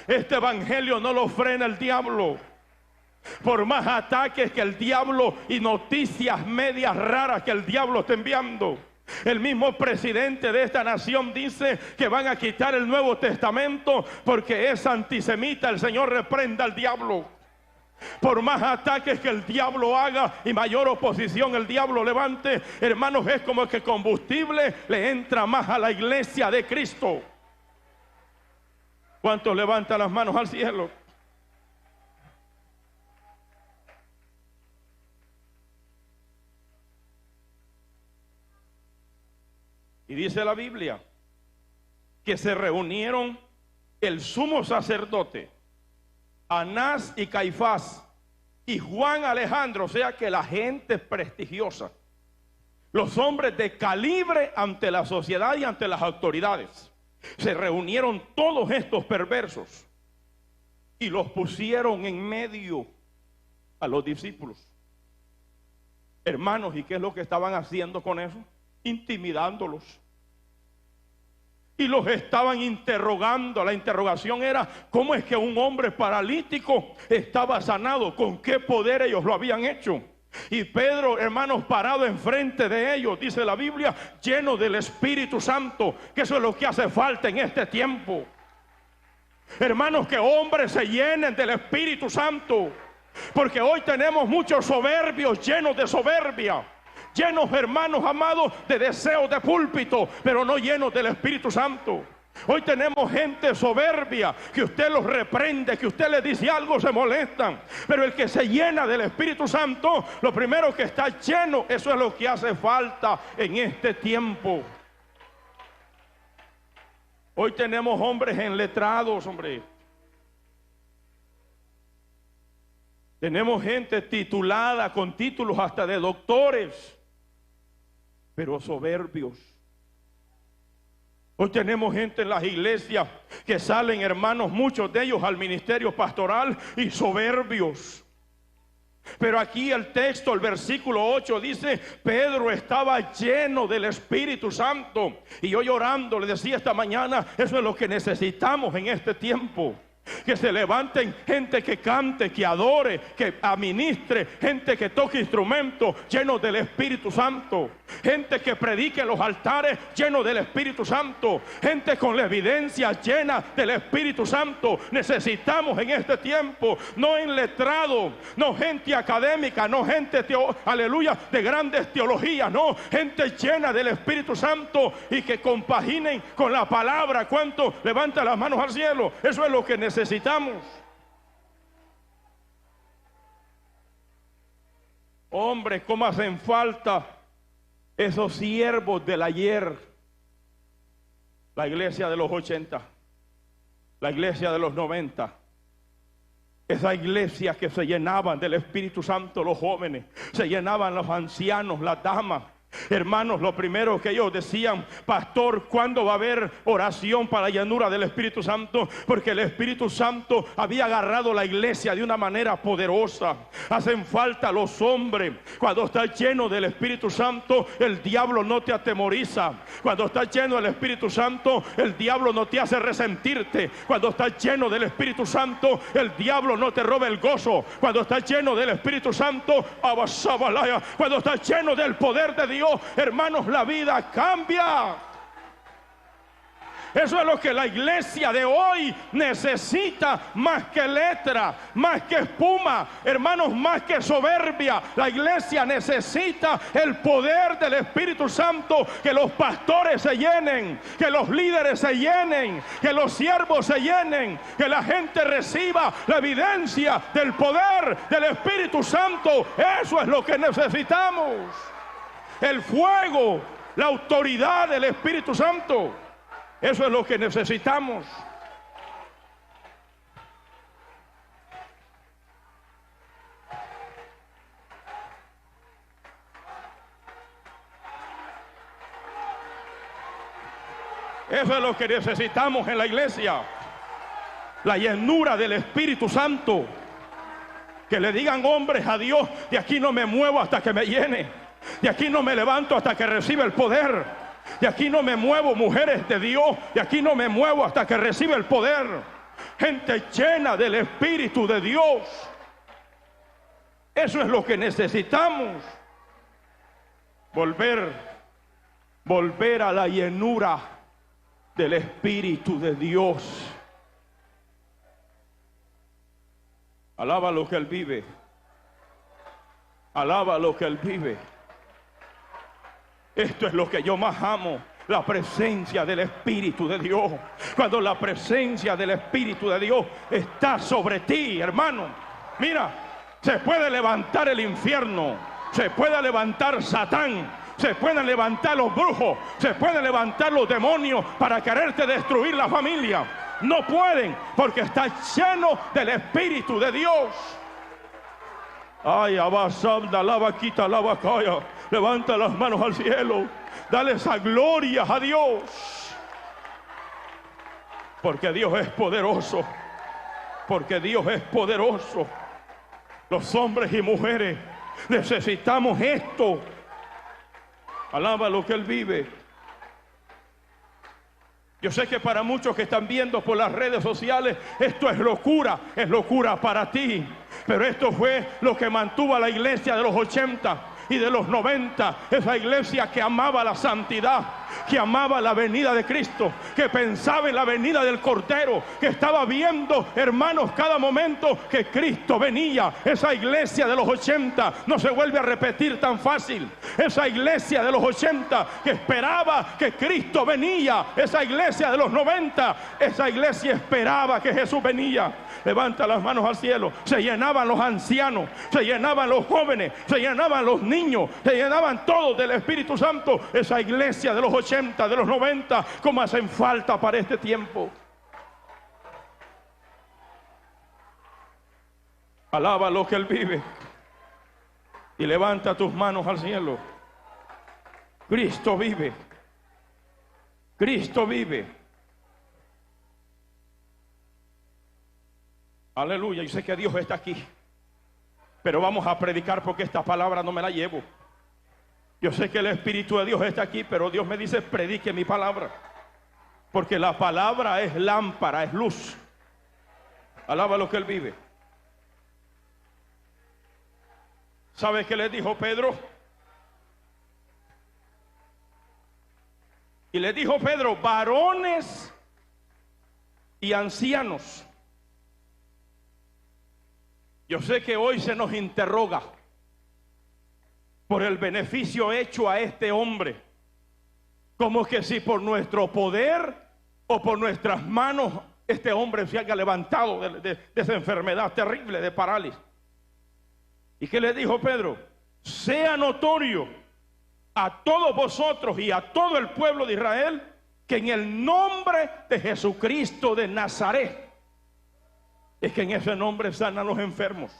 este evangelio no lo frena el diablo. Por más ataques que el diablo y noticias medias raras que el diablo está enviando, el mismo presidente de esta nación dice que van a quitar el Nuevo Testamento porque es antisemita. El Señor reprenda al diablo. Por más ataques que el diablo haga y mayor oposición el diablo levante, hermanos, es como que combustible le entra más a la iglesia de Cristo. ¿Cuántos levantan las manos al cielo? Y dice la Biblia que se reunieron el sumo sacerdote, Anás y Caifás, y Juan Alejandro, o sea que la gente prestigiosa, los hombres de calibre ante la sociedad y ante las autoridades. Se reunieron todos estos perversos y los pusieron en medio a los discípulos. Hermanos, ¿y qué es lo que estaban haciendo con eso? Intimidándolos. Y los estaban interrogando. La interrogación era: ¿cómo es que un hombre paralítico estaba sanado? ¿Con qué poder ellos lo habían hecho? Y Pedro, hermanos, parado enfrente de ellos, dice la Biblia, lleno del Espíritu Santo, que eso es lo que hace falta en este tiempo. Hermanos, que hombres se llenen del Espíritu Santo, porque hoy tenemos muchos soberbios llenos de soberbia, llenos, hermanos amados, de deseos de púlpito, pero no llenos del Espíritu Santo. Hoy tenemos gente soberbia que usted los reprende, que usted les dice algo, se molestan. Pero el que se llena del Espíritu Santo, lo primero que está lleno, eso es lo que hace falta en este tiempo. Hoy tenemos hombres enletrados, hombre. Tenemos gente titulada con títulos hasta de doctores, pero soberbios. Hoy tenemos gente en las iglesias que salen, hermanos, muchos de ellos al ministerio pastoral y soberbios. Pero aquí el texto, el versículo 8 dice: Pedro estaba lleno del Espíritu Santo. Y yo llorando le decía esta mañana, eso es lo que necesitamos en este tiempo. Que se levanten gente que cante, que adore, que administre, gente que toque instrumentos llenos del Espíritu Santo, gente que predique en los altares llenos del Espíritu Santo, gente con la evidencia llena del Espíritu Santo. Necesitamos en este tiempo, no enletrado, no gente académica, no gente aleluya, de grandes teologías, no, gente llena del Espíritu Santo y que compaginen con la palabra. ¿Cuánto levanta las manos al cielo? Eso es lo que necesitamos. Hombres, ¿cómo hacen falta esos siervos del ayer? La iglesia de los 80, la iglesia de los 90, esa iglesia que se llenaban del Espíritu Santo los jóvenes, se llenaban los ancianos, las damas. Hermanos, lo primero que ellos decían: pastor, ¿cuándo va a haber oración para la llenura del Espíritu Santo? Porque el Espíritu Santo había agarrado la iglesia de una manera poderosa. Hacen falta los hombres. Cuando estás lleno del Espíritu Santo, el diablo no te atemoriza. Cuando estás lleno del Espíritu Santo, el diablo no te hace resentirte. Cuando estás lleno del Espíritu Santo, el diablo no te roba el gozo. Cuando estás lleno del Espíritu Santo, cuando estás lleno del poder de Dios, hermanos, la vida cambia. Eso es lo que la iglesia de hoy necesita, más que letra, más que espuma, hermanos, más que soberbia. La iglesia necesita el poder del Espíritu Santo, que los pastores se llenen, que los líderes se llenen, que los siervos se llenen, que la gente reciba la evidencia del poder del Espíritu Santo. Eso es lo que necesitamos. El fuego, la autoridad del Espíritu Santo. Eso es lo que necesitamos. Eso es lo que necesitamos en la iglesia. La llenura del Espíritu Santo. Que le digan hombres a Dios: de aquí no me muevo hasta que me llene. De aquí no me levanto hasta que reciba el poder. De aquí no me muevo, mujeres de Dios. De aquí no me muevo hasta que reciba el poder. gente llena del Espíritu de Dios. Eso es lo que necesitamos. Volver a la llenura del Espíritu de Dios. Alaba lo que Él vive. Alaba lo que Él vive. Esto es lo que yo más amo. La presencia del Espíritu de Dios. Cuando la presencia del Espíritu de Dios está sobre ti, hermano, mira, se puede levantar el infierno, se puede levantar Satán, se pueden levantar los brujos, se pueden levantar los demonios para quererte destruir la familia. No pueden, porque está lleno del Espíritu de Dios. Ay, abasabda, lava, quita, lava, calla. Levanta las manos al cielo. Dale esa gloria a Dios. Porque Dios es poderoso. Porque Dios es poderoso. Los hombres y mujeres necesitamos esto. Alaba lo que Él vive. Yo sé que para muchos que están viendo por las redes sociales, esto es locura para ti. Pero esto fue lo que mantuvo a la iglesia de los 80 y de los 90. Esa iglesia que amaba la santidad, que amaba la venida de Cristo, que pensaba en la venida del Cordero, que estaba viendo, hermanos, cada momento que Cristo venía. Esa iglesia de los 80 no se vuelve a repetir tan fácil. Esa iglesia de los 80 que esperaba que Cristo venía. Esa iglesia de los 90, esa iglesia esperaba que Jesús venía. Levanta las manos al cielo. Se llenaban los ancianos, se llenaban los jóvenes, se llenaban los niños, se llenaban todos del Espíritu Santo. Esa iglesia de los 80, de los 90, como hacen falta para este tiempo. Alaba lo que Él vive y levanta tus manos al cielo. Cristo vive. Cristo vive. Aleluya. Yo sé que Dios está aquí, pero vamos a predicar porque esta palabra no me la llevo. Yo sé que el Espíritu de Dios está aquí, pero Dios me dice: predique mi palabra, porque la palabra es lámpara, es luz. Alaba lo que Él vive. ¿Sabe qué le dijo Pedro? Y le dijo Pedro: varones y ancianos. Yo sé que hoy se nos interroga por el beneficio hecho a este hombre, como que si por nuestro poder o por nuestras manos este hombre se haya levantado de esa enfermedad terrible de parálisis. ¿Y qué le dijo Pedro? Sea notorio a todos vosotros y a todo el pueblo de Israel que en el nombre de Jesucristo de Nazaret, es que en ese nombre sanan los enfermos.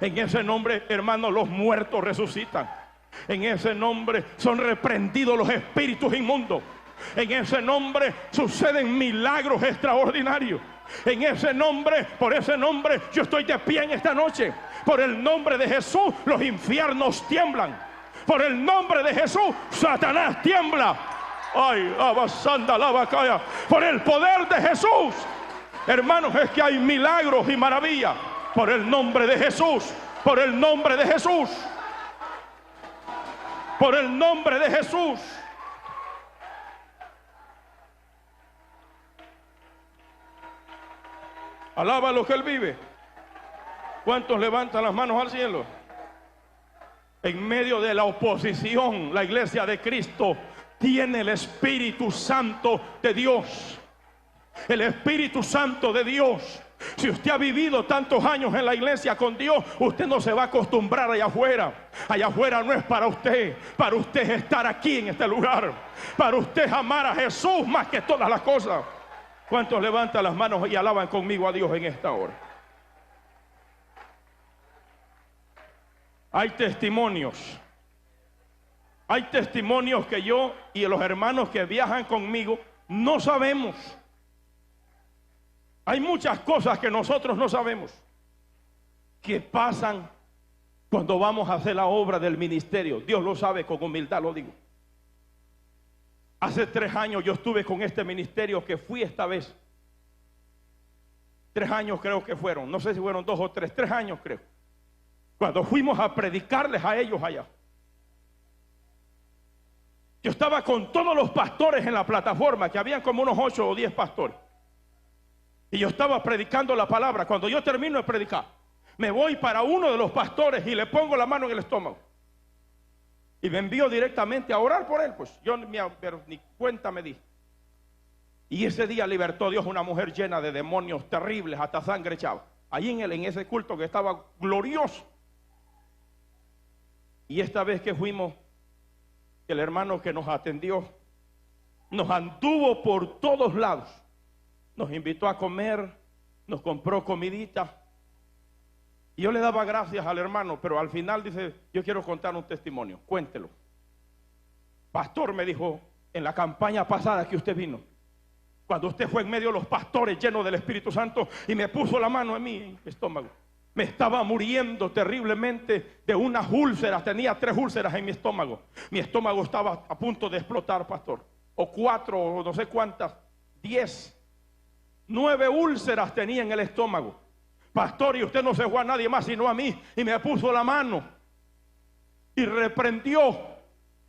En ese nombre, hermanos, los muertos resucitan. En ese nombre son reprendidos los espíritus inmundos. En ese nombre suceden milagros extraordinarios. En ese nombre, por ese nombre, yo estoy de pie en esta noche. Por el nombre de Jesús, los infiernos tiemblan. Por el nombre de Jesús, Satanás tiembla. Ay, abasanda la vacaya. Por el poder de Jesús, hermanos, es que hay milagros y maravillas. Por el nombre de Jesús, por el nombre de Jesús, por el nombre de Jesús. Alaba lo que Él vive. ¿Cuántos levantan las manos al cielo? En medio de la oposición, la iglesia de Cristo tiene el Espíritu Santo de Dios. El Espíritu Santo de Dios. Si usted ha vivido tantos años en la iglesia con Dios, usted no se va a acostumbrar allá afuera. Allá afuera no es para usted es estar aquí en este lugar. Para usted amar a Jesús más que todas las cosas. ¿Cuántos levantan las manos y alaban conmigo a Dios en esta hora? Hay testimonios. Hay testimonios que yo y los hermanos que viajan conmigo no sabemos. Hay muchas cosas que nosotros no sabemos que pasan cuando vamos a hacer la obra del ministerio. Dios lo sabe, con humildad lo digo. Hace 3 años yo estuve con este ministerio que fui esta vez. 3 años creo que fueron, no sé si fueron 2 o 3, 3 años creo, cuando fuimos a predicarles a ellos allá. Yo estaba con todos los pastores en la plataforma, que habían como unos 8 o 10 pastores. Y yo estaba predicando la palabra. Cuando yo termino de predicar, me voy para uno de los pastores y le pongo la mano en el estómago. Y me envío directamente a orar por él. Pues yo ni cuenta me di. Y ese día libertó Dios una mujer llena de demonios terribles, hasta sangre echaba. Allí en ese culto que estaba glorioso. Y esta vez que fuimos, el hermano que nos atendió nos anduvo por todos lados, nos invitó a comer, nos compró comidita, y yo le daba gracias al hermano, pero al final dice: yo quiero contar un testimonio. Cuéntelo. Pastor, me dijo, en la campaña pasada que usted vino, cuando usted fue en medio de los pastores llenos del Espíritu Santo y me puso la mano en mi estómago, me estaba muriendo terriblemente de unas úlceras. Tenía 3 úlceras en mi estómago. Mi estómago estaba a punto de explotar, pastor. O 4, o no sé cuántas, 10, 9 úlceras tenía en el estómago. Pastor, y usted no se fue a nadie más sino a mí. Y me puso la mano y reprendió.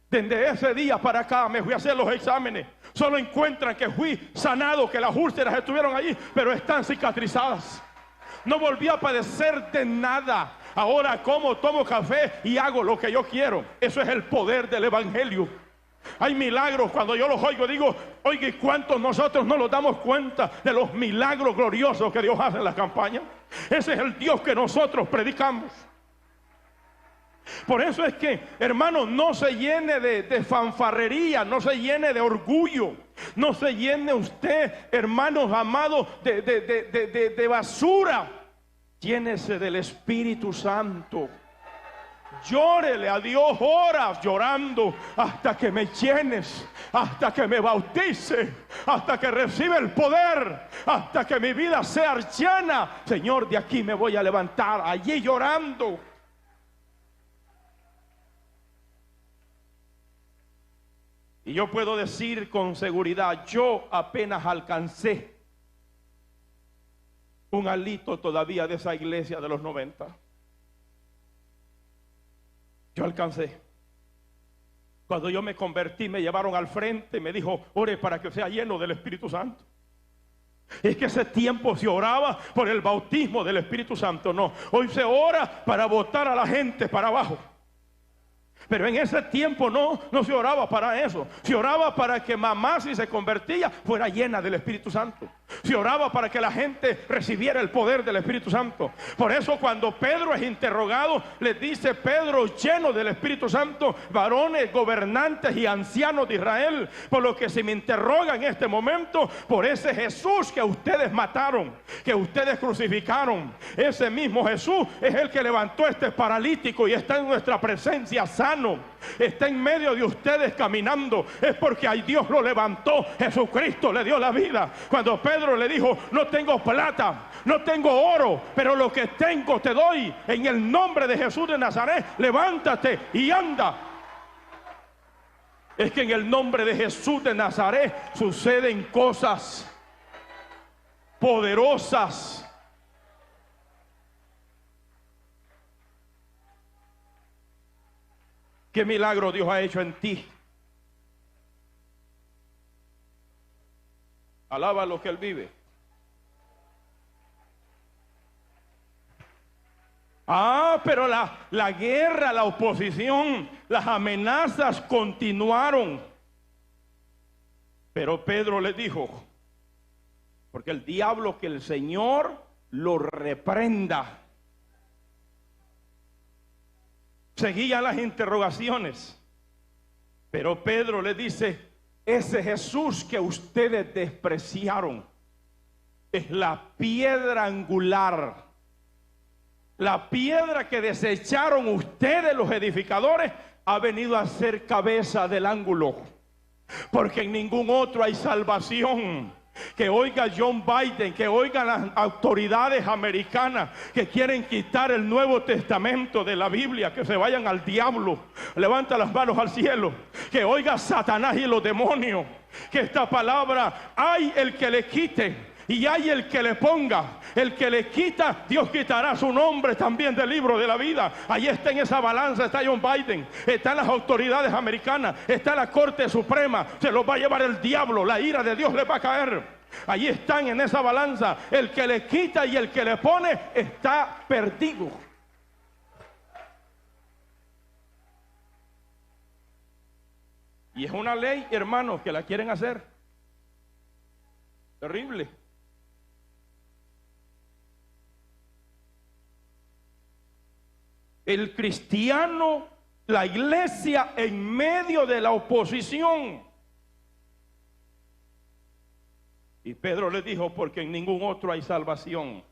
Desde ese día para acá me fui a hacer los exámenes. Solo encuentran que fui sanado, que las úlceras estuvieron allí, pero están cicatrizadas. No volví a padecer de nada. Ahora como, tomo café y hago lo que yo quiero. Eso es el poder del evangelio. Hay milagros, cuando yo los oigo digo: oiga, ¿y cuántos nosotros no nos damos cuenta de los milagros gloriosos que Dios hace en la campaña? Ese es el Dios que nosotros predicamos. Por eso es que, hermano, no se llene de fanfarrería, no se llene de orgullo, no se llene usted, hermanos amados, de basura. Llénese del Espíritu Santo. Llórele a Dios horas llorando hasta que me llenes, hasta que me bautice, hasta que reciba el poder, hasta que mi vida sea llena. Señor, de aquí me voy a levantar, allí llorando. Y yo puedo decir con seguridad, yo apenas alcancé un alito todavía de esa iglesia de los 90. Yo alcancé. Cuando yo me convertí, me llevaron al frente y me dijo: ore para que sea lleno del Espíritu Santo. Es que ese tiempo se oraba por el bautismo del Espíritu Santo. No, hoy se ora para botar a la gente para abajo. Pero en ese tiempo no se oraba para eso. Se oraba para que mamá, si se convertía, fuera llena del Espíritu Santo. Se oraba para que la gente recibiera el poder del Espíritu Santo. Por eso cuando Pedro es interrogado, le dice Pedro, lleno del Espíritu Santo: varones, gobernantes y ancianos de Israel, por lo que se me interroga en este momento, por ese Jesús que ustedes mataron, que ustedes crucificaron. Ese mismo Jesús es el que levantó a este paralítico y está en nuestra presencia sano. Está en medio de ustedes caminando. Es porque ahí Dios lo levantó. Jesucristo le dio la vida. Cuando Pedro le dijo: no tengo plata, no tengo oro, pero lo que tengo te doy. En el nombre de Jesús de Nazaret, levántate y anda. Es que en el nombre de Jesús de Nazaret suceden cosas poderosas. ¿Qué milagro Dios ha hecho en ti? Alaba lo que Él vive. Pero la guerra, la oposición, las amenazas continuaron. Pero Pedro le dijo: porque el diablo, que el Señor lo reprenda. Seguían las interrogaciones, pero Pedro le dice: ese Jesús que ustedes despreciaron es la piedra angular, la piedra que desecharon ustedes los edificadores, ha venido a ser cabeza del ángulo, porque en ningún otro hay salvación. Que oiga John Biden, que oigan las autoridades americanas que quieren quitar el Nuevo Testamento de la Biblia, que se vayan al diablo. Levanta las manos al cielo. Que oiga Satanás y los demonios, que esta palabra hay el que le quite, y hay el que le ponga. El que le quita, Dios quitará su nombre también del libro de la vida. Ahí está, en esa balanza está John Biden, están las autoridades americanas, está la Corte Suprema. Se los va a llevar el diablo, la ira de Dios les va a caer. Allí están en esa balanza. El que le quita y el que le pone está perdido. Y es una ley, hermanos, que la quieren hacer. Terrible. El cristiano, la iglesia en medio de la oposición. Y Pedro le dijo, porque en ningún otro hay salvación.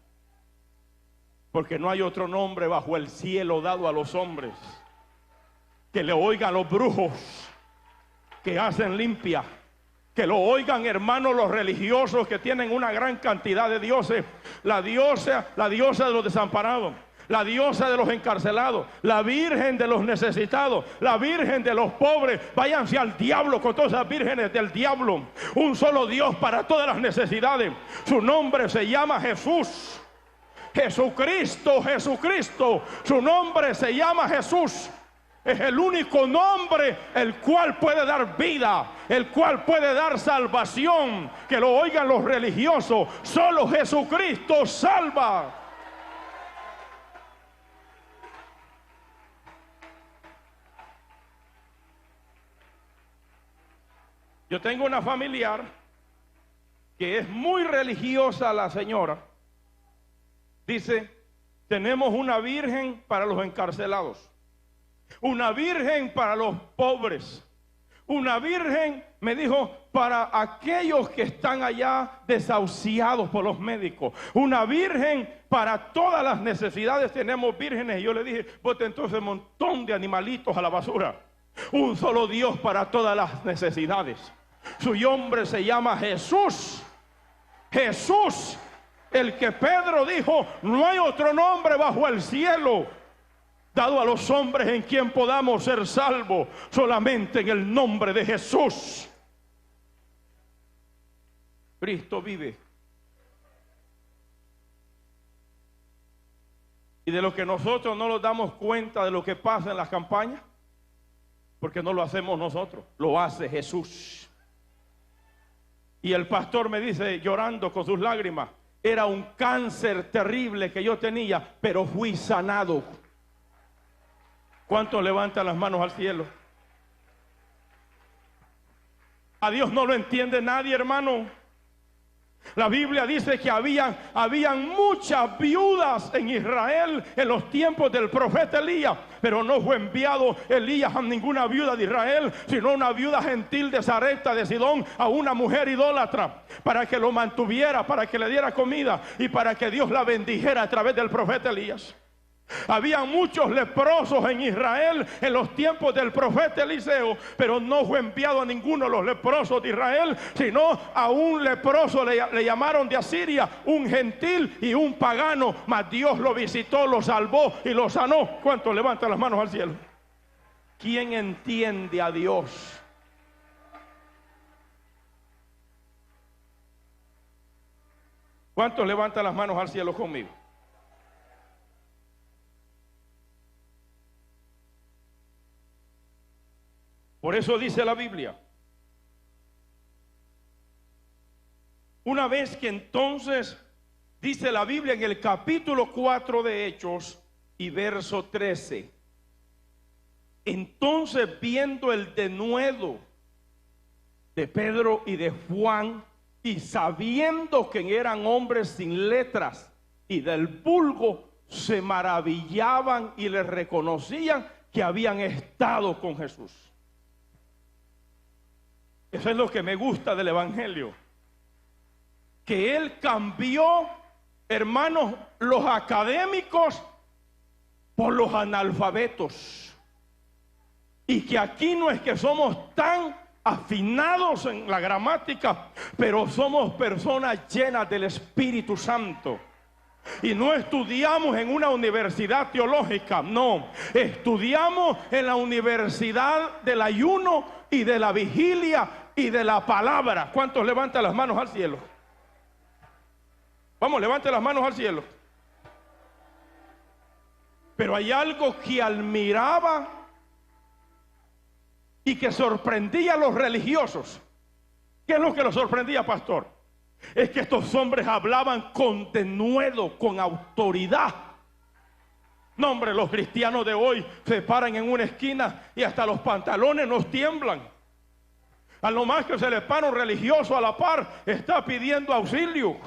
Porque no hay otro nombre bajo el cielo dado a los hombres. Que le oigan los brujos que hacen limpia. Que lo oigan, hermanos, los religiosos que tienen una gran cantidad de dioses. La diosa de los desamparados, la diosa de los encarcelados, la virgen de los necesitados, la virgen de los pobres. Váyanse al diablo con todas esas vírgenes del diablo. Un solo Dios para todas las necesidades. Su nombre se llama Jesús. Jesucristo, Jesucristo. Su nombre se llama Jesús. Es el único nombre el cual puede dar vida, el cual puede dar salvación. Que lo oigan los religiosos. Solo Jesucristo salva. Yo tengo una familiar que es muy religiosa, la señora. Dice, tenemos una virgen para los encarcelados, una virgen para los pobres, una virgen, me dijo, para aquellos que están allá desahuciados por los médicos, una virgen para todas las necesidades. Tenemos vírgenes. Y yo le dije, bote entonces un montón de animalitos a la basura. Un solo Dios para todas las necesidades. Su nombre se llama Jesús. Jesús, el que Pedro dijo, no hay otro nombre bajo el cielo dado a los hombres en quien podamos ser salvos, solamente en el nombre de Jesús. Cristo vive. Y de lo que nosotros no nos damos cuenta de lo que pasa en las campañas, porque no lo hacemos nosotros, lo hace Jesús. Y el pastor me dice, llorando con sus lágrimas, era un cáncer terrible que yo tenía, pero fui sanado. ¿Cuántos levantan las manos al cielo? A Dios no lo entiende nadie, hermano. La Biblia dice que habían muchas viudas en Israel en los tiempos del profeta Elías, pero no fue enviado Elías a ninguna viuda de Israel, sino una viuda gentil de Sarepta de Sidón, a una mujer idólatra, para que lo mantuviera, para que le diera comida y para que Dios la bendijera a través del profeta Elías. Había muchos leprosos en Israel en los tiempos del profeta Eliseo, pero no fue enviado a ninguno de los leprosos de Israel, sino a un leproso le llamaron de Asiria, un gentil y un pagano, mas Dios lo visitó, lo salvó y lo sanó. ¿Cuántos levantan las manos al cielo? ¿Quién entiende a Dios? ¿Cuántos levantan las manos al cielo conmigo? Por eso dice la Biblia, una vez que entonces, dice la Biblia en el capítulo 4 de Hechos y verso 13, entonces viendo el denuedo de Pedro y de Juan, y sabiendo que eran hombres sin letras y del vulgo, se maravillaban y les reconocían que habían estado con Jesús. Eso es lo que me gusta del Evangelio, que Él cambió, hermanos, los académicos por los analfabetos. Y que aquí no es que somos tan afinados en la gramática, pero somos personas llenas del Espíritu Santo. Y no estudiamos en una universidad teológica, no, estudiamos en la universidad del ayuno y de la vigilia y de la palabra. ¿Cuántos levantan las manos al cielo? Vamos, levante las manos al cielo. Pero hay algo que admiraba y que sorprendía a los religiosos. ¿Qué es lo que los sorprendía, pastor? Es que estos hombres hablaban con denuedo, con autoridad. No, hombre, los cristianos de hoy se paran en una esquina y hasta los pantalones nos tiemblan. A lo más que se le para un religioso a la par, está pidiendo auxilio.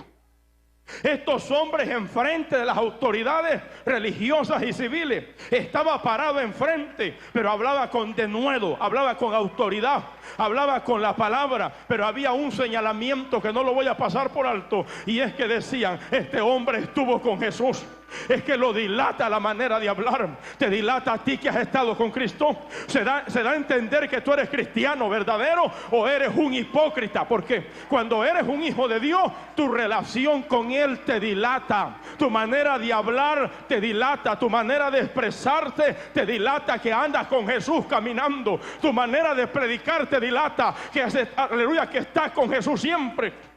Estos hombres enfrente de las autoridades religiosas y civiles, estaba parado enfrente, pero hablaba con denuedo, hablaba con autoridad, hablaba con la palabra. Pero había un señalamiento que no lo voy a pasar por alto, y es que decían: este hombre estuvo con Jesús. Es que lo dilata la manera de hablar, te dilata a ti que has estado con Cristo. Se da a entender que tú eres cristiano verdadero o eres un hipócrita, porque cuando eres un hijo de Dios, tu relación con Él te dilata, tu manera de hablar te dilata, tu manera de expresarte te dilata que andas con Jesús caminando, tu manera de predicar te dilata que, aleluya, que estás con Jesús siempre.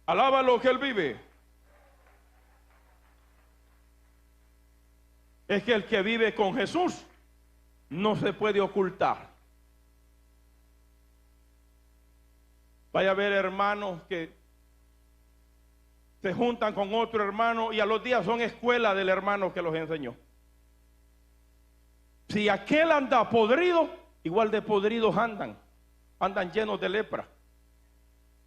Alaba lo que Él vive. Es que el que vive con Jesús no se puede ocultar. Vaya a ver hermanos que se juntan con otro hermano y a los días son escuela del hermano que los enseñó. Si aquel anda podrido, igual de podridos andan llenos de lepra.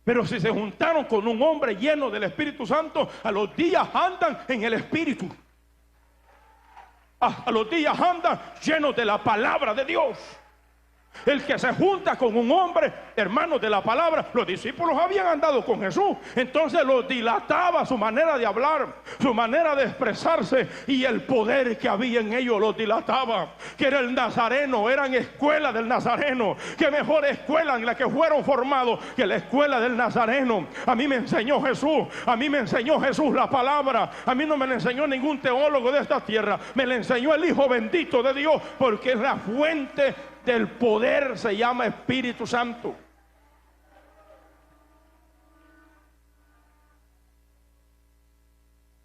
Pero si se juntaron con un hombre lleno del Espíritu Santo, a los días andan en el Espíritu. A los días andan llenos de la palabra de Dios. El que se junta con un hombre, hermano de la palabra, los discípulos habían andado con Jesús, entonces los dilataba su manera de hablar, su manera de expresarse, y el poder que había en ellos los dilataba. Que era el nazareno, eran escuela del nazareno. Qué mejor escuela en la que fueron formados que la escuela del nazareno. A mí me enseñó Jesús, a mí me enseñó Jesús la palabra. A mí no me la enseñó ningún teólogo de esta tierra, me la enseñó el Hijo bendito de Dios, porque es la fuente del poder, se llama Espíritu Santo.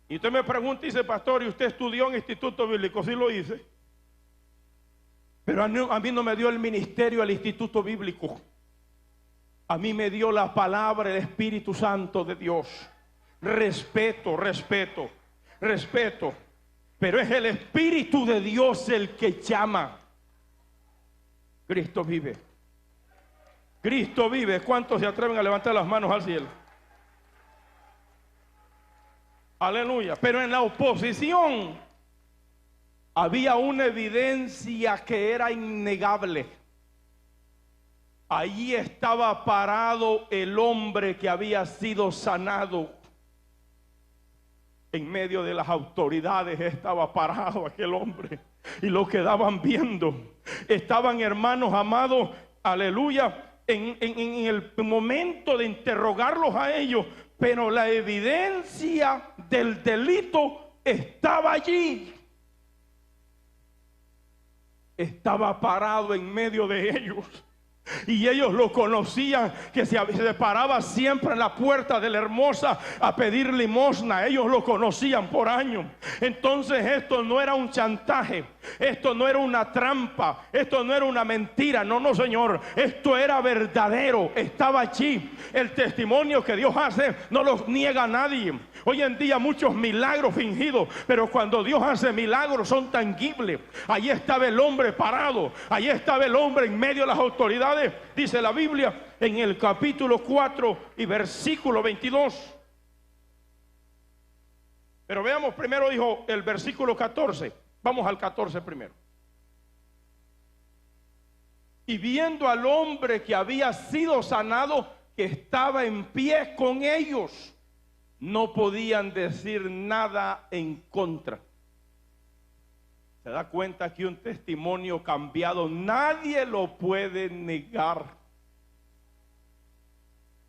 Y usted me pregunta y dice: pastor, ¿y usted estudió en instituto bíblico? Sí lo hice, pero a mí no me dio el ministerio el instituto bíblico. A mí me dio la palabra, el Espíritu Santo de Dios. Respeto, pero es el Espíritu de Dios el que llama. Cristo vive. Cristo vive. ¿Cuántos se atreven a levantar las manos al cielo? Aleluya. Pero en la oposición había una evidencia que era innegable. Allí estaba parado el hombre que había sido sanado. En medio de las autoridades estaba parado aquel hombre, y lo quedaban viendo. Estaban, hermanos amados, aleluya, en el momento de interrogarlos a ellos, pero la evidencia del delito estaba allí. Estaba parado en medio de ellos. Y ellos lo conocían, que se paraba siempre en la puerta de la Hermosa a pedir limosna. Ellos lo conocían por años. Entonces esto no era un chantaje, esto no era una trampa, esto no era una mentira. No, no, señor, esto era verdadero, estaba allí. El testimonio que Dios hace no lo niega a nadie. Hoy en día muchos milagros fingidos, pero cuando Dios hace milagros son tangibles. Allí estaba el hombre parado, allí estaba el hombre en medio de las autoridades. Dice la Biblia en el capítulo 4 y versículo 22. Pero veamos primero, dijo el versículo 14. Vamos al 14 primero. Y viendo al hombre que había sido sanado, que estaba en pie con ellos, no podían decir nada en contra. Se da cuenta que un testimonio cambiado nadie lo puede negar.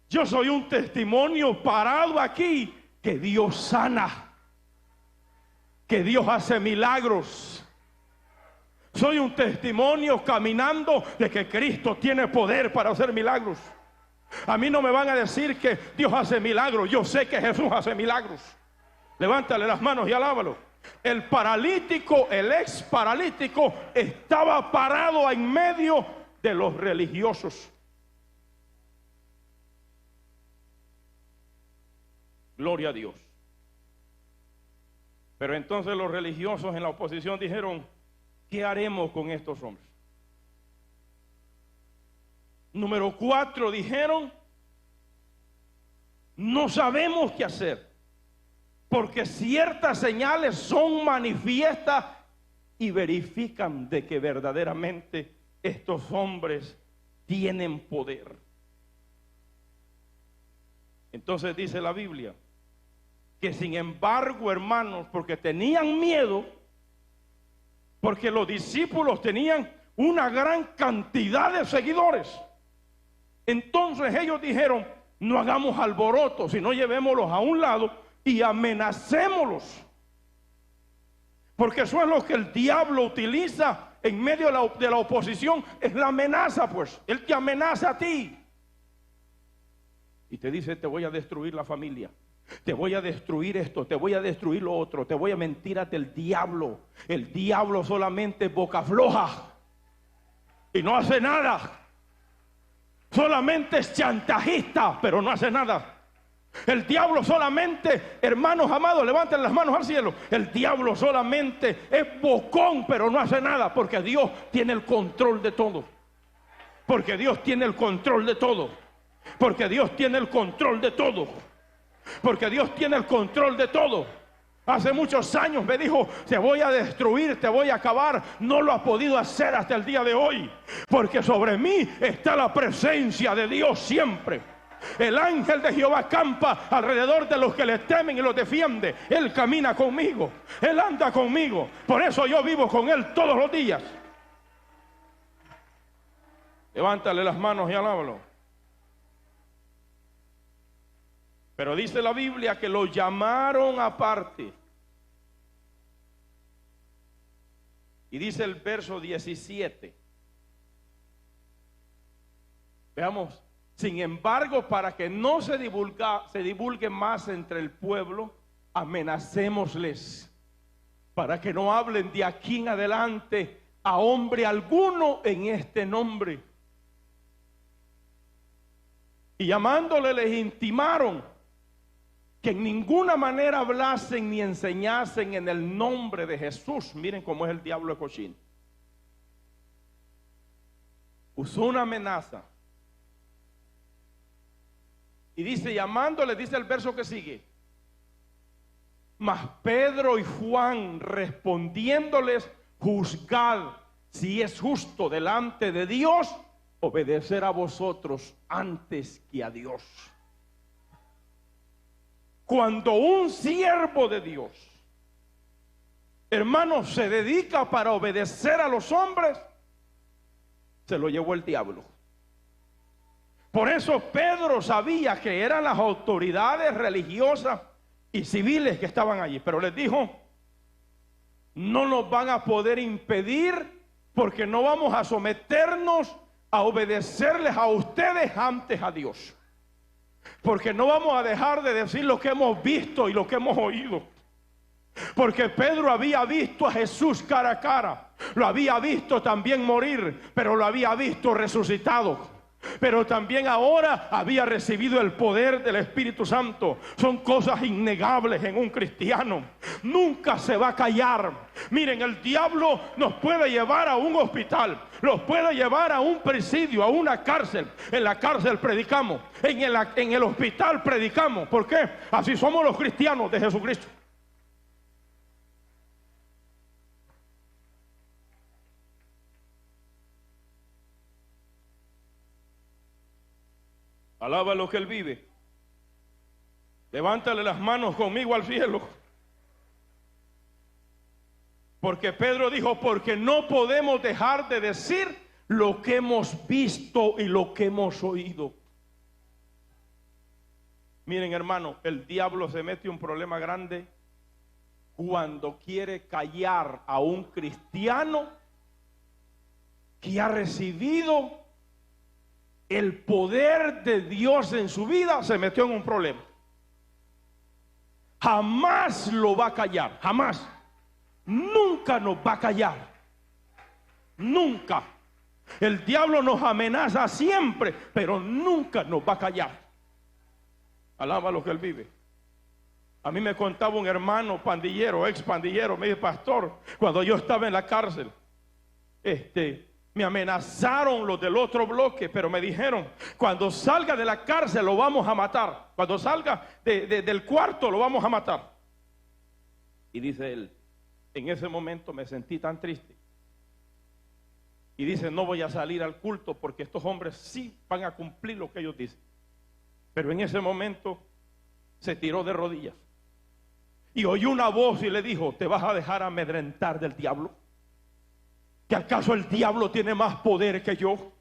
Yo soy un testimonio parado aquí que Dios sana, que Dios hace milagros. Soy un testimonio caminando de que Cristo tiene poder para hacer milagros. A mí no me van a decir que Dios hace milagros. Yo sé que Jesús hace milagros. Levántale las manos y alábalo. El paralítico, el ex paralítico, estaba parado en medio de los religiosos. Gloria a Dios. Pero entonces los religiosos en la oposición dijeron: ¿qué haremos con estos hombres? Número 4, dijeron: no sabemos qué hacer, porque ciertas señales son manifiestas y verifican de que verdaderamente estos hombres tienen poder. Entonces dice la Biblia que sin embargo, hermanos, porque tenían miedo, porque los discípulos tenían una gran cantidad de seguidores, entonces ellos dijeron: no hagamos alboroto, sino llevémoslos a un lado y amenacémoslos. Porque eso es lo que el diablo utiliza en medio de la oposición, es la amenaza. Pues él te amenaza a ti y te dice: te voy a destruir la familia, te voy a destruir esto, te voy a destruir lo otro, te voy a mentir ante el diablo. El diablo solamente es boca floja y no hace nada. Solamente es chantajista, pero no hace nada. El diablo solamente, hermanos amados, levanten las manos al cielo. El diablo solamente es bocón, pero no hace nada, porque Dios tiene el control de todo. Porque Dios tiene el control de todo. Porque Dios tiene el control de todo. Porque Dios tiene el control de todo. Hace muchos años me dijo: te voy a destruir, te voy a acabar. No lo ha podido hacer hasta el día de hoy, porque sobre mí está la presencia de Dios siempre. El ángel de Jehová campa alrededor de los que le temen y los defiende. Él camina conmigo, Él anda conmigo. Por eso yo vivo con Él todos los días. Levántale las manos y alábalo. Pero dice la Biblia que lo llamaron aparte. Y dice el verso 17. Veamos. Sin embargo, para que no se divulgue más entre el pueblo, amenacémosles, para que no hablen de aquí en adelante a hombre alguno en este nombre. Y llamándole les intimaron que en ninguna manera hablasen ni enseñasen en el nombre de Jesús. Miren cómo es el diablo de cochino. Usó una amenaza. Y dice, llamándole, dice el verso que sigue: mas Pedro y Juan respondiéndoles: juzgad si es justo delante de Dios obedecer a vosotros antes que a Dios. Cuando un siervo de Dios, hermano, se dedica para obedecer a los hombres, se lo llevó el diablo. Por eso Pedro sabía que eran las autoridades religiosas y civiles que estaban allí, pero les dijo: no nos van a poder impedir, porque no vamos a someternos a obedecerles a ustedes antes a Dios. Porque no vamos a dejar de decir lo que hemos visto y lo que hemos oído. Porque Pedro había visto a Jesús cara a cara, lo había visto también morir, pero lo había visto resucitado. Pero también ahora había recibido el poder del Espíritu Santo. Son cosas innegables en un cristiano. Nunca se va a callar. Miren, el diablo nos puede llevar a un hospital, los puede llevar a un presidio, a una cárcel. En la cárcel predicamos, en el hospital predicamos. ¿Por qué? Así somos los cristianos de Jesucristo. Alaba lo que Él vive. Levántale las manos conmigo al cielo. Porque Pedro dijo: porque no podemos dejar de decir lo que hemos visto y lo que hemos oído. Miren, hermano, el diablo se mete un problema grande cuando quiere callar a un cristiano que ha recibido el poder de Dios en su vida, se metió en un problema. Jamás lo va a callar, jamás. Nunca nos va a callar. Nunca. El diablo nos amenaza siempre, pero nunca nos va a callar. Alaba lo que él vive. A mí me contaba un hermano pandillero, ex pandillero, me dice: pastor, cuando yo estaba en la cárcel, me amenazaron los del otro bloque, pero me dijeron: cuando salga de la cárcel lo vamos a matar. Cuando salga del cuarto lo vamos a matar. Y dice él: en ese momento me sentí tan triste. Y dice: no voy a salir al culto porque estos hombres sí van a cumplir lo que ellos dicen. Pero en ese momento se tiró de rodillas y oyó una voz y le dijo: ¿te vas a dejar amedrentar del diablo? ¿Que acaso el diablo tiene más poder que yo?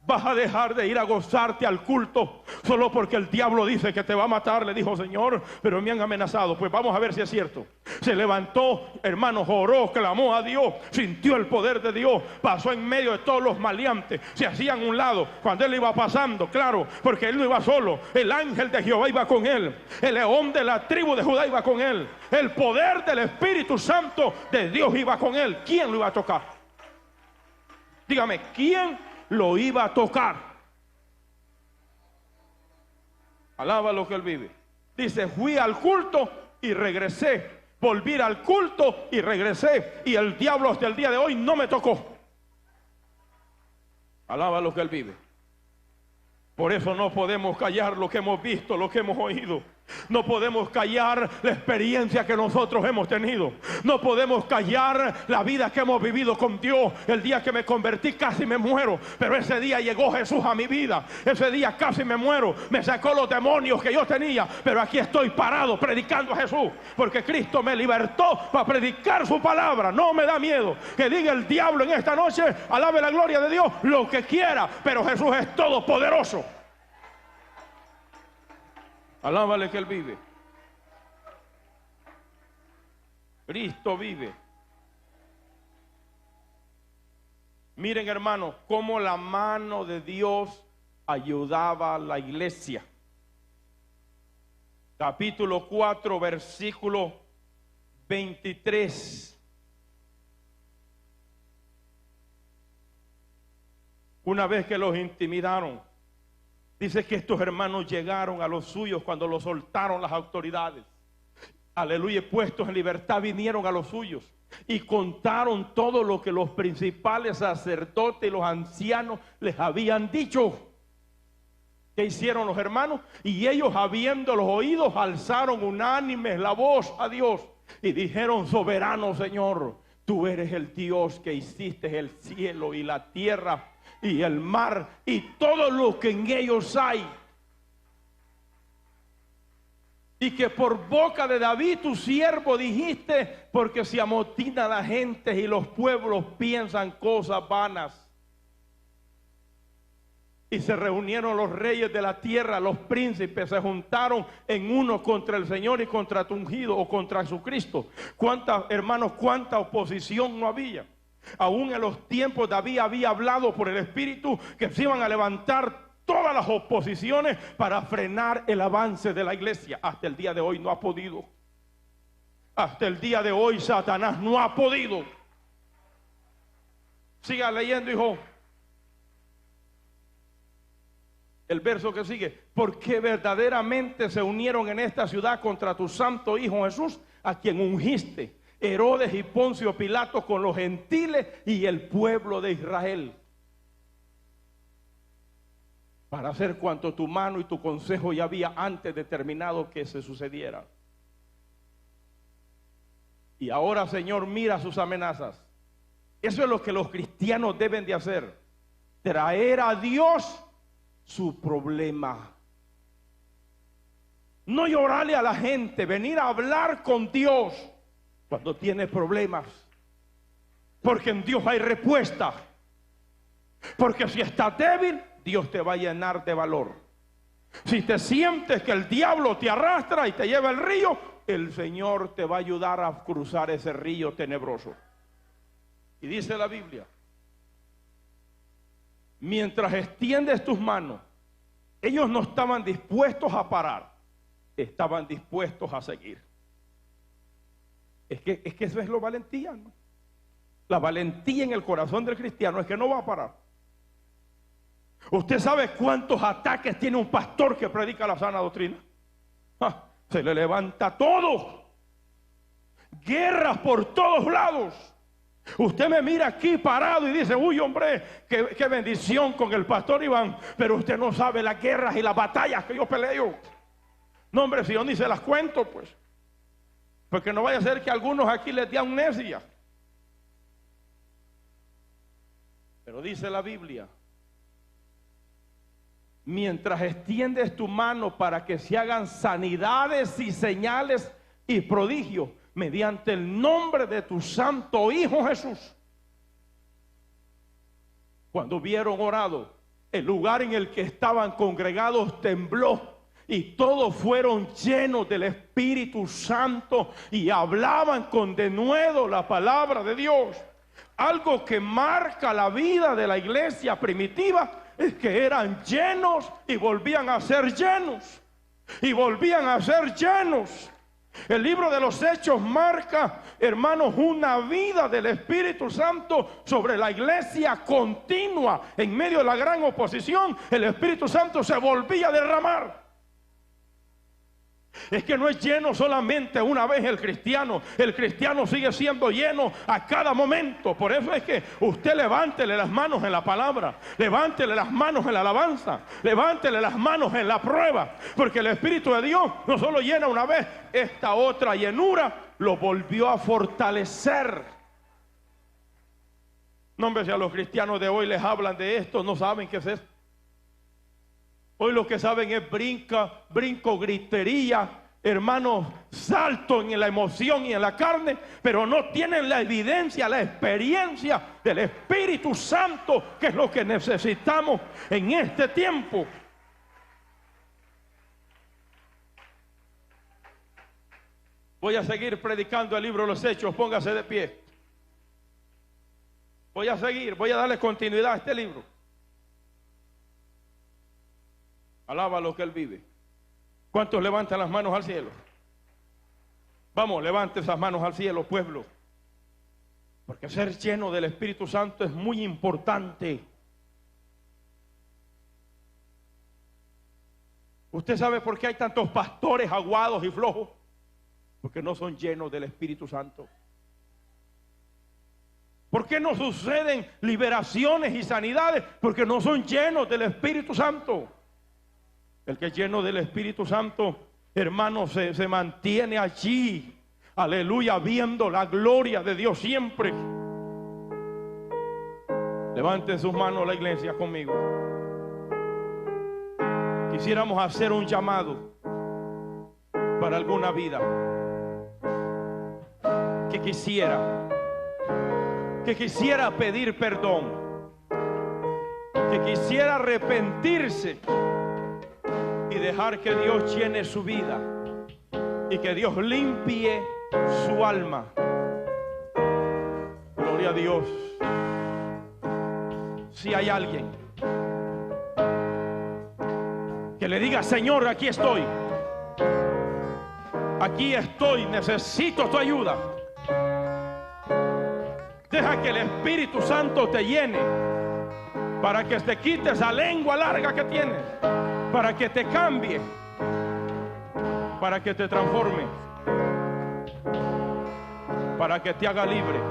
¿Vas a dejar de ir a gozarte al culto solo porque el diablo dice que te va a matar? Le dijo: Señor, pero me han amenazado. Pues vamos a ver si es cierto. Se levantó, hermano, oró, clamó a Dios, sintió el poder de Dios, pasó en medio de todos los maleantes, se hacían a un lado cuando él iba pasando, claro, porque él no iba solo. El ángel de Jehová iba con él, el león de la tribu de Judá iba con él, el poder del Espíritu Santo de Dios iba con él. ¿Quién lo iba a tocar? Dígame, ¿quién lo iba a tocar? Alaba lo que él vive. Dice: fui al culto y regresé, volví al culto y regresé, y el diablo hasta el día de hoy no me tocó. Alaba lo que él vive. Por eso no podemos callar lo que hemos visto, lo que hemos oído. No podemos callar la experiencia que nosotros hemos tenido. No podemos callar la vida que hemos vivido con Dios. El día que me convertí casi me muero, pero ese día llegó Jesús a mi vida. Ese día casi me muero, me sacó los demonios que yo tenía, pero aquí estoy parado predicando a Jesús, porque Cristo me libertó para predicar su palabra. No me da miedo que diga el diablo en esta noche: alabe la gloria de Dios, lo que quiera, pero Jesús es todopoderoso. Alábale que él vive. Cristo vive. Miren, hermanos, cómo la mano de Dios ayudaba a la iglesia. Capítulo 4, versículo 23. Una vez que los intimidaron, dice que estos hermanos llegaron a los suyos cuando los soltaron las autoridades. Aleluya, puestos en libertad, vinieron a los suyos y contaron todo lo que los principales sacerdotes y los ancianos les habían dicho. ¿Qué hicieron los hermanos? Y ellos, habiéndolos oído, alzaron unánimes la voz a Dios y dijeron: soberano Señor, tú eres el Dios que hiciste el cielo y la tierra y el mar y todo lo que en ellos hay, y que por boca de David tu siervo dijiste: porque se amotina la gente y los pueblos piensan cosas vanas. Y se reunieron los reyes de la tierra, los príncipes se juntaron en uno contra el Señor y contra tu ungido, o contra Jesucristo. ¿Cuántas, hermanos, cuánta oposición no había? Aún en los tiempos David había hablado por el Espíritu que se iban a levantar todas las oposiciones para frenar el avance de la iglesia. Hasta el día de hoy no ha podido. Hasta el día de hoy Satanás no ha podido. Siga leyendo, hijo. El verso que sigue: porque verdaderamente se unieron en esta ciudad contra tu santo Hijo Jesús, a quien ungiste, Herodes y Poncio Pilato, con los gentiles y el pueblo de Israel, para hacer cuanto tu mano y tu consejo ya había antes determinado que se sucediera. Y ahora, Señor, mira sus amenazas. Eso es lo que los cristianos deben de hacer: traer a Dios su problema. No llorarle a la gente, venir a hablar con Dios cuando tiene problemas, porque en Dios hay respuesta. Porque si estás débil, Dios te va a llenar de valor. Si te sientes que el diablo te arrastra y te lleva al río, el Señor te va a ayudar a cruzar ese río tenebroso. Y dice la Biblia: mientras extiendes tus manos, ellos no estaban dispuestos a parar, estaban dispuestos a seguir. Es que eso es la valentía, ¿no? La valentía en el corazón del cristiano es que no va a parar. ¿Usted sabe cuántos ataques tiene un pastor que predica la sana doctrina? Se le levanta todo. Guerras por todos lados. Usted me mira aquí parado y dice, uy hombre, qué bendición con el pastor Iván. Pero usted no sabe las guerras y las batallas que yo peleo. No hombre, si yo ni se las cuento pues. Porque no vaya a ser que a algunos aquí les dé amnesia. Pero dice la Biblia, mientras extiendes tu mano para que se hagan sanidades y señales y prodigios mediante el nombre de tu santo Hijo Jesús. Cuando hubieron orado, el lugar en el que estaban congregados tembló y todos fueron llenos del Espíritu Santo y hablaban con denuedo la palabra de Dios. Algo que marca la vida de la iglesia primitiva es que eran llenos y volvían a ser llenos y volvían a ser llenos. El libro de los Hechos marca, hermanos, una vida del Espíritu Santo sobre la iglesia continua. En medio de la gran oposición, el Espíritu Santo se volvía a derramar. Es que no es lleno solamente una vez el cristiano sigue siendo lleno a cada momento. Por eso es que usted levántele las manos en la palabra, levántele las manos en la alabanza, levántele las manos en la prueba, porque el Espíritu de Dios no solo llena una vez, esta otra llenura lo volvió a fortalecer. No, hombre, si a los cristianos de hoy les hablan de esto, no saben qué es esto. Hoy lo que saben es brinco, gritería, hermanos, salto en la emoción y en la carne, pero no tienen la evidencia, la experiencia del Espíritu Santo, que es lo que necesitamos en este tiempo. Voy a seguir predicando el libro de los Hechos, póngase de pie. Voy a darle continuidad a este libro. Alaba lo que Él vive. ¿Cuántos levantan las manos al cielo? Vamos, levante esas manos al cielo, pueblo. Porque ser lleno del Espíritu Santo es muy importante. ¿Usted sabe por qué hay tantos pastores aguados y flojos? Porque no son llenos del Espíritu Santo. ¿Por qué no suceden liberaciones y sanidades? Porque no son llenos del Espíritu Santo. El que es lleno del Espíritu Santo, hermano, se mantiene allí, aleluya, viendo la gloria de Dios siempre. Levanten sus manos la iglesia conmigo. Quisiéramos hacer un llamado para alguna vida que quisiera pedir perdón, que quisiera arrepentirse y dejar que Dios llene su vida y que Dios limpie su alma. Gloria a Dios. Si hay alguien que le diga, Señor, aquí estoy, necesito tu ayuda. Deja que el Espíritu Santo te llene para que te quites esa lengua larga que tienes, para que te cambie, para que te transforme, para que te haga libre.